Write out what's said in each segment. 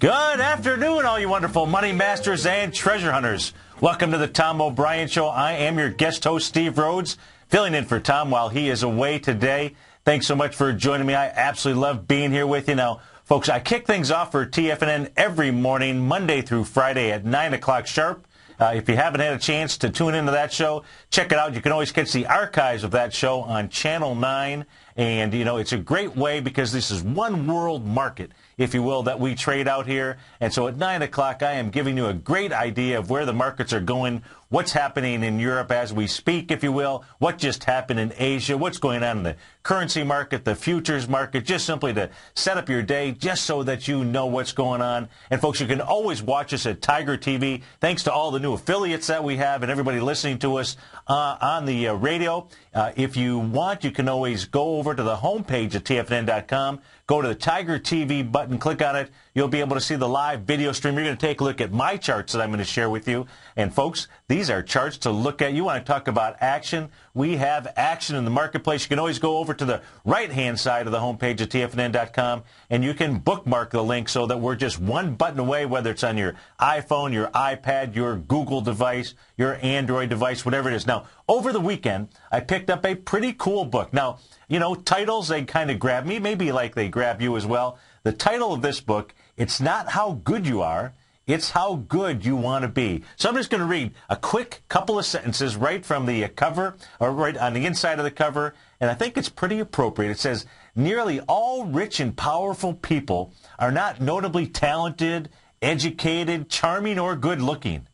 Good afternoon, all you wonderful money masters and treasure hunters. Welcome to the Tom O'Brien Show. I am your guest host, Steve Rhodes, filling in for Tom while he is away today. Thanks so much for joining me. I absolutely love being here with you. Now, folks, I kick things off for TFNN every morning, Monday through Friday at 9 o'clock sharp. If you haven't had a chance to tune into that show, check it out. You can always catch the archives of that show on Channel 9. And, you know, it's a great way because this is one world market, if you will, that we trade out here. And so at 9 o'clock, I am giving you a great idea of where the markets are going, what's happening in Europe as we speak, if you will, what just happened in Asia, what's going on in the currency market, the futures market, just simply to set up your day just so that you know what's going on. And, folks, you can always watch us at Tiger TV, thanks to all the new affiliates that we have and everybody listening to us on the radio. If you want, you can always go over to the homepage at TFNN.com, go to the Tiger TV button, click on it. You'll be able to see the live video stream. You're going to take a look at my charts that I'm going to share with you. And, folks, these are charts to look at. You want to talk about action? We have action in the marketplace. You can always go over to the right-hand side of the homepage at TFNN.com, and you can bookmark the link so that we're just one button away, whether it's on your iPhone, your iPad, your Google device, your Android device, whatever it is. Now, over the weekend, I picked up a pretty cool book. Now, you know, titles, they kind of grab me, maybe like they grab you as well. The title of this book, it's not how good you are, it's how good you want to be. So I'm just going to read a quick couple of sentences right from the cover, or right on the inside of the cover, and I think it's pretty appropriate. It says, nearly all rich and powerful people are not notably talented, educated, charming, or good-looking.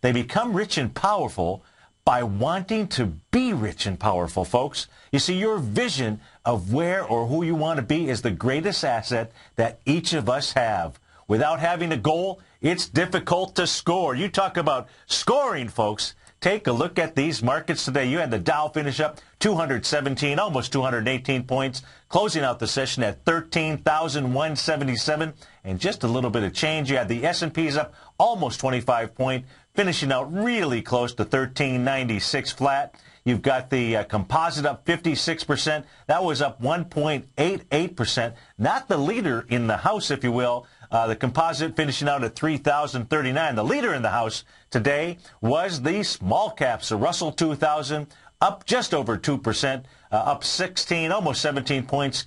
They become rich and powerful by wanting to be rich and powerful, folks. You see, your vision of where or who you want to be is the greatest asset that each of us have. Without having a goal, it's difficult to score. You talk about scoring, folks. Take a look at these markets today. You had the Dow finish up 217, almost 218 points, closing out the session at 13,177, and just a little bit of change. You had the S&Ps up almost 25 points, finishing out really close to 1396 flat. You've got the composite up 56%. That was up 1.88%. Not the leader in the house, if you will. The composite finishing out at 3,039. The leader in the house today was the small caps, the Russell 2000, up just over 2%, up 16, almost 17 points,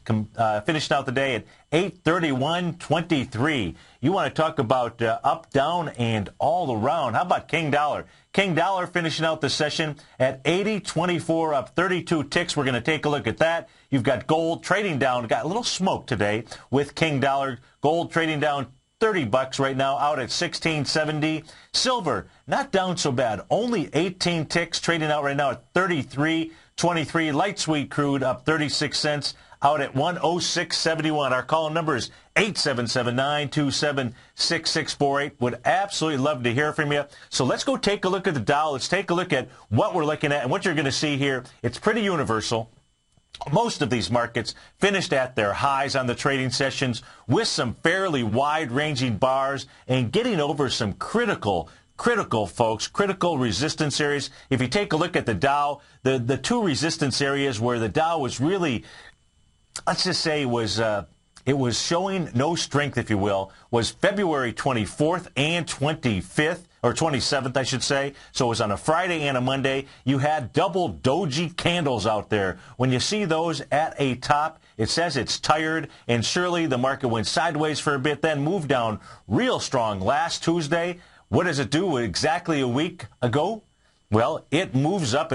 finished out the day at 831.23. You want to talk about up, down, and all around. How about King Dollar? King Dollar finishing out the session at 80.24, up 32 ticks. We're going to take a look at that. You've got gold trading down. Got a little smoke today with King Dollar. Gold trading down $30 right now, out at 16.70. Silver, not down so bad. Only 18 ticks, trading out right now at 33.23. Light sweet crude up 36 cents, out at 106.71. Our call number is 877-927-6648. Would absolutely love to hear from you. So let's go take a look at the Dow. Let's take a look at what we're looking at. And what you're going to see here, it's pretty universal. Most of these markets finished at their highs on the trading sessions with some fairly wide-ranging bars and getting over some critical folks, critical resistance areas. If you take a look at the Dow, the two resistance areas where the Dow was really, let's just say, it was showing no strength, if you will, was February 24th and 25th, or 27th, I should say. So it was on a Friday and a Monday. You had double doji candles out there. When you see those at a top, it says it's tired, and surely the market went sideways for a bit, then moved down real strong last Tuesday. What does it do exactly a week ago? Well, it moves up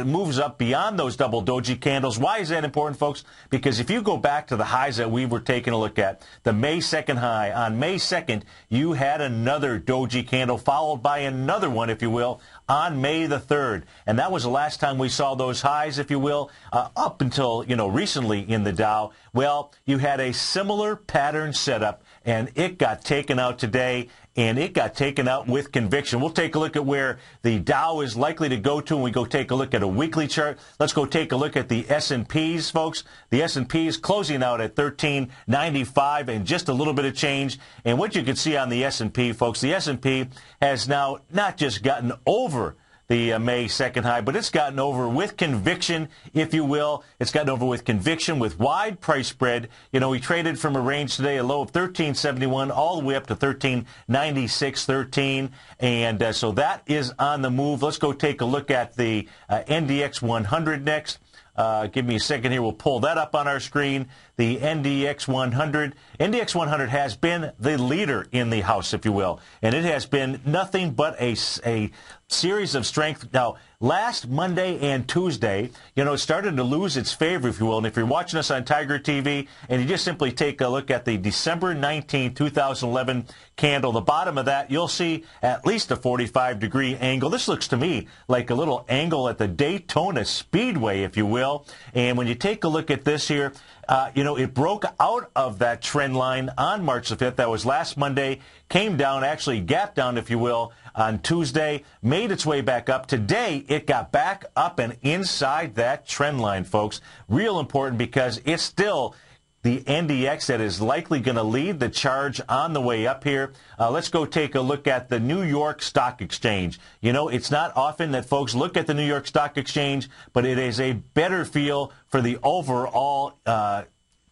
beyond those double doji candles. Why is that important, folks? Because if you go back to the highs that we were taking a look at, the May 2nd high, on May 2nd, you had another doji candle followed by another one, if you will, on May the 3rd. And that was the last time we saw those highs, if you will, up until, recently in the Dow. Well, you had a similar pattern set up, and it got taken out today, and it got taken out with conviction. We'll take a look at where the Dow is likely to go to when we go take a look at a weekly chart. Let's go take a look at the S&Ps, folks. The S&Ps closing out at 1395 and just a little bit of change. And what you can see on the S&P, folks, the S&P has now not just gotten over the May 2nd high, but it's gotten over with conviction, if you will. It's gotten over with conviction with wide price spread. You know, we traded from a range today, a low of 1371 all the way up to 1396.13, and so that is on the move. Let's go take a look at the NDX 100 next. Give me a second here. We'll pull that up on our screen. The NDX 100. NDX 100 has been the leader in the house, if you will. And it has been nothing but a series of strength. Now, last Monday and Tuesday, you know, it started to lose its favor, if you will. And if you're watching us on Tiger TV and you just simply take a look at the December 19, 2011 candle, the bottom of that, you'll see at least a 45-degree angle. This looks to me like a little angle at the Daytona Speedway, if you will. And when you take a look at this here, you know, it broke out of that trend line on March the 5th. That was last Monday. Came down, actually gapped down, if you will, on Tuesday. Made its way back up. Today, it got back up and inside that trend line, folks. Real important because it's still the NDX that is likely going to lead the charge on the way up here. Let's go take a look at the New York Stock Exchange. You know, it's not often that folks look at the New York Stock Exchange, but it is a better feel for the overall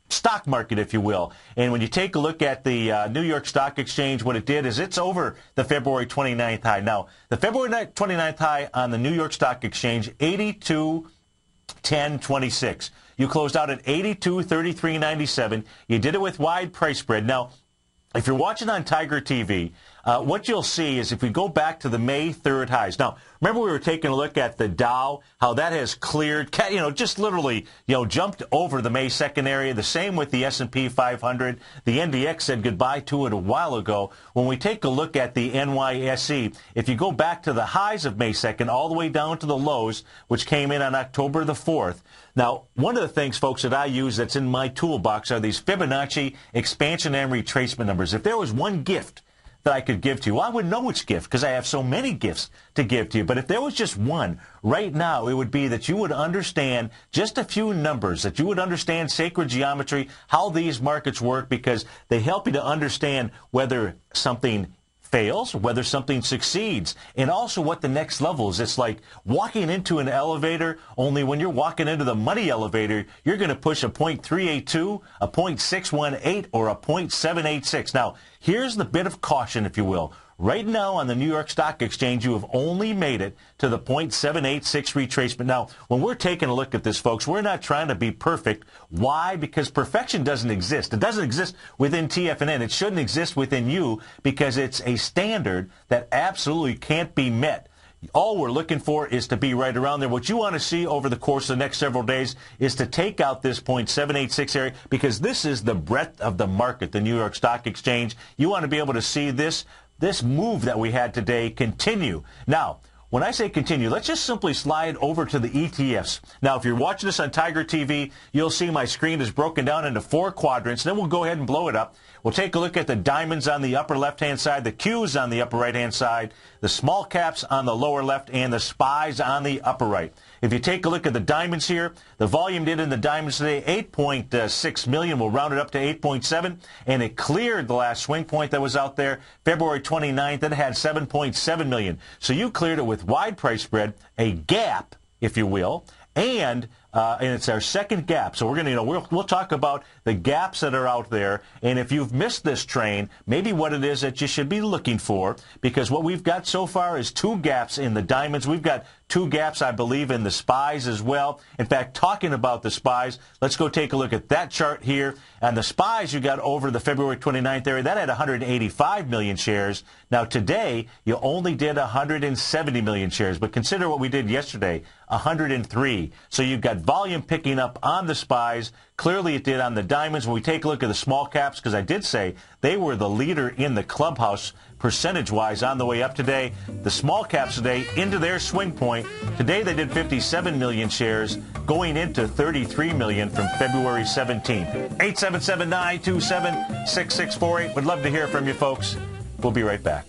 stock market, if you will. And when you take a look at the New York Stock Exchange, what it did is it's over the February 29th high. Now, the February 29th high on the New York Stock Exchange, 82.1026. You closed out at 82.3397. You did it with wide price spread. Now, if you're watching on Tiger TV, what you'll see is if we go back to the May 3rd highs. Now, remember we were taking a look at the Dow, how that has cleared, you know, just literally, you know, jumped over the May 2nd area. The same with the S&P 500. The NDX said goodbye to it a while ago. When we take a look at the NYSE, if you go back to the highs of May 2nd all the way down to the lows, which came in on October the 4th. Now, one of the things, folks, that I use that's in my toolbox are these Fibonacci expansion and retracement numbers. If there was one gift that I could give to you, well, I wouldn't know which gift because I have so many gifts to give to you. But if there was just one right now, it would be that you would understand just a few numbers, that you would understand sacred geometry, how these markets work, because they help you to understand whether something fails, whether something succeeds, and also what the next level is. It's like walking into an elevator, only when you're walking into the money elevator, you're going to push a 0.382, a 0.618, or a 0.786. Now, here's the bit of caution, if you will. Right now on the New York Stock Exchange, you have only made it to the 0.786 retracement. Now, when we're taking a look at this, folks, we're not trying to be perfect. Why? Because perfection doesn't exist. It doesn't exist within TFNN. It shouldn't exist within you because it's a standard that absolutely can't be met. All we're looking for is to be right around there. What you want to see over the course of the next several days is to take out this 0.786 area because this is the breadth of the market, the New York Stock Exchange. You want to be able to see this move that we had today continue. Now, when I say continue, let's just simply slide over to the ETFs. Now, if you're watching this on Tiger TV, you'll see my screen is broken down into 4 quadrants. Then we'll go ahead and blow it up. We'll take a look at the diamonds on the upper left-hand side, the Qs on the upper right-hand side, the small caps on the lower left, and the SPYs on the upper right. If you take a look at the diamonds here, the volume did in the diamonds today, 8.6 million. We'll round it up to 8.7, and it cleared the last swing point that was out there, February 29th. It had 7.7 million. So you cleared it with wide price spread, a gap, if you will, and it's our second gap. So we're going to, we'll talk about the gaps that are out there. And if you've missed this train, maybe what it is that you should be looking for, because what we've got so far is 2 gaps in the diamonds. We've got 2 gaps, I believe, in the SPYs as well. In fact, talking about the SPYs, let's go take a look at that chart here. And the SPYs you got over the February 29th area, that had 185 million shares. Now today, you only did 170 million shares. But consider what we did yesterday, 103. So you've got volume picking up on the SPYs. Clearly it did on the diamonds. When we take a look at the small caps, because I did say they were the leader in the clubhouse percentage-wise on the way up today. The small caps today into their swing point. Today they did 57 million shares, going into 33 million from February 17th. 877-927-6648. Would love to hear from you folks. We'll be right back.